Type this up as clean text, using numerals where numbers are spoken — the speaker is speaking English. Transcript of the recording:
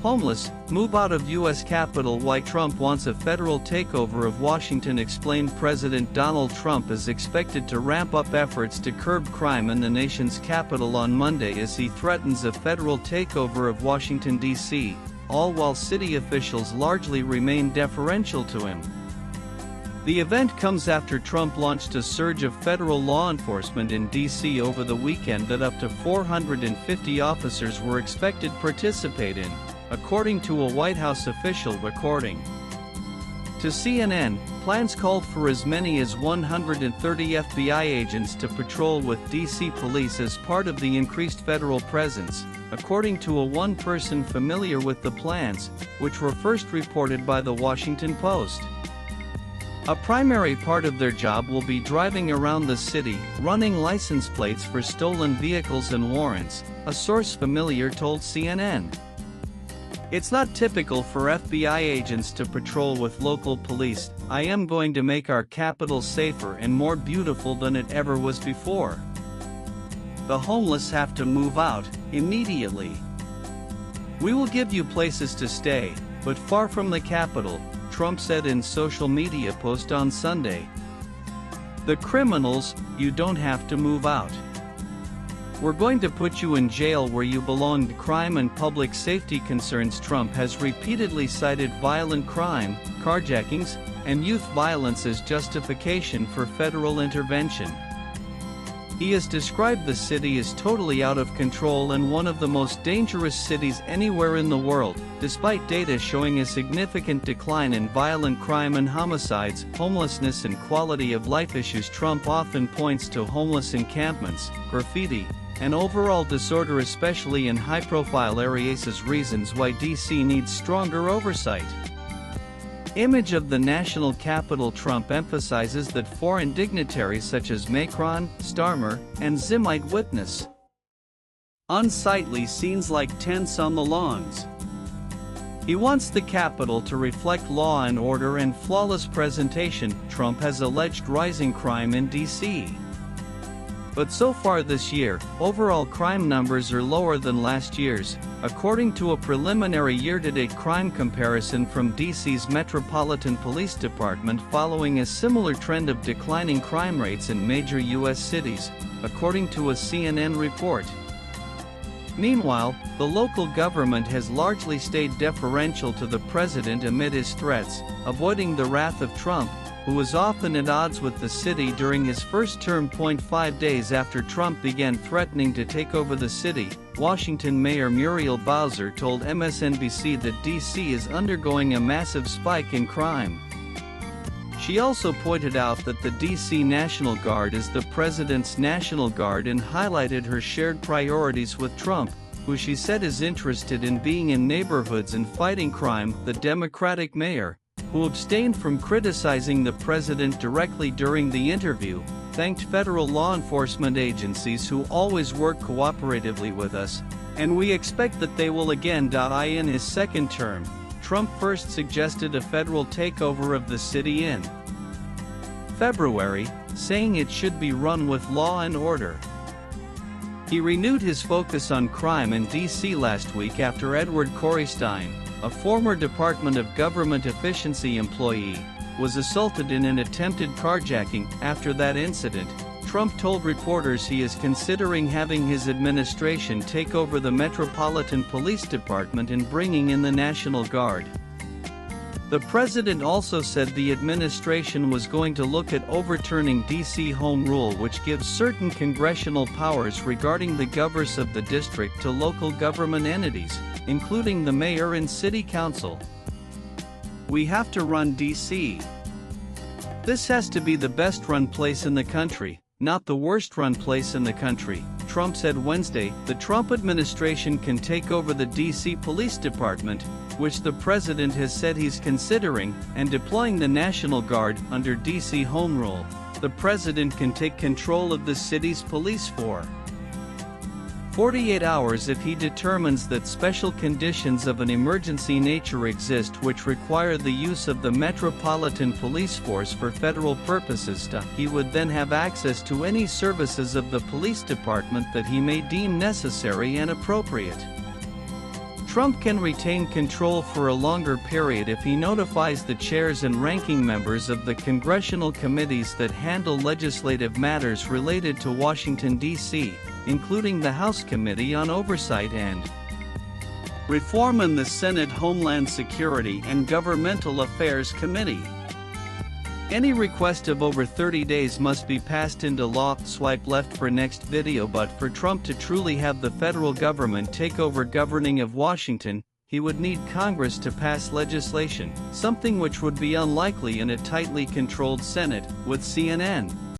Homeless, move out of U.S. Capitol. Why Trump wants a federal takeover of Washington explained. President Donald Trump is expected to ramp up efforts to curb crime in the nation's capital on Monday as he threatens a federal takeover of Washington, D.C., all while city officials largely remain deferential to him. The event comes after Trump launched a surge of federal law enforcement in D.C. over the weekend that up to 450 officers were expected to participate in, according to a White House official recording. To CNN, plans called for as many as 130 FBI agents to patrol with D.C. police as part of the increased federal presence, according to a one-person familiar with the plans, which were first reported by The Washington Post. A primary part of their job will be driving around the city, running license plates for stolen vehicles and warrants, a source familiar told CNN. It's not typical for FBI agents to patrol with local police. I am going to make our capital safer and more beautiful than it ever was before. The homeless have to move out, immediately. We will give you places to stay, but far from the Capitol, Trump said in social media post on Sunday. The criminals, you don't have to move out. We're going to put you in jail where you belong. Crime and public safety concerns. Trump has repeatedly cited violent crime, carjackings, and youth violence as justification for federal intervention. He has described the city as totally out of control and one of the most dangerous cities anywhere in the world, despite data showing a significant decline in violent crime and homicides, homelessness and quality of life issues. Trump often points to homeless encampments, graffiti, and overall disorder, especially in high-profile areas, as reasons why D.C. needs stronger oversight. Image of the national capital. Trump emphasizes that foreign dignitaries such as Macron, Starmer, and Xi might witness unsightly scenes like tents on the lawns. He wants the Capitol to reflect law and order and flawless presentation. Trump has alleged rising crime in D.C. But so far this year, overall crime numbers are lower than last year's, according to a preliminary year-to-date crime comparison from D.C.'s Metropolitan Police Department, following a similar trend of declining crime rates in major U.S. cities, according to a CNN report. Meanwhile, the local government has largely stayed deferential to the president amid his threats, avoiding the wrath of Trump, who was often at odds with the city during his first term. 5 days after Trump began threatening to take over the city, Washington Mayor Muriel Bowser told MSNBC that D.C. is undergoing a massive spike in crime. She also pointed out that the D.C. National Guard is the president's National Guard and highlighted her shared priorities with Trump, who she said is interested in being in neighborhoods and fighting crime. The Democratic mayor, who abstained from criticizing the president directly during the interview, thanked federal law enforcement agencies who always work cooperatively with us, and we expect that they will again. In his second term, Trump first suggested a federal takeover of the city in February, saying it should be run with law and order. He renewed his focus on crime in D.C. last week after Edward Coreystein, a former Department of Government Efficiency employee, was assaulted in an attempted carjacking. After that incident, Trump told reporters he is considering having his administration take over the Metropolitan Police Department and bringing in the National Guard. The president also said the administration was going to look at overturning D.C. Home Rule, which gives certain congressional powers regarding the governance of the district to local government entities, including the mayor and city council. We have to run D.C. This has to be the best-run place in the country, not the worst-run place in the country, Trump said Wednesday. The Trump administration can take over the D.C. Police Department, which the president has said he's considering, and deploying the National Guard under D.C. Home Rule. The president can take control of the city's police for 48 hours if he determines that special conditions of an emergency nature exist which require the use of the Metropolitan Police Force for federal purposes. He would then have access to any services of the police department that he may deem necessary and appropriate. Trump can retain control for a longer period if he notifies the chairs and ranking members of the congressional committees that handle legislative matters related to Washington, D.C., including the House Committee on Oversight and Reform and the Senate Homeland Security and Governmental Affairs Committee. Any request of over 30 days must be passed into law. Swipe left for next video. But for Trump to truly have the federal government take over governing of Washington, he would need Congress to pass legislation, something which would be unlikely in a tightly controlled Senate, with CNN.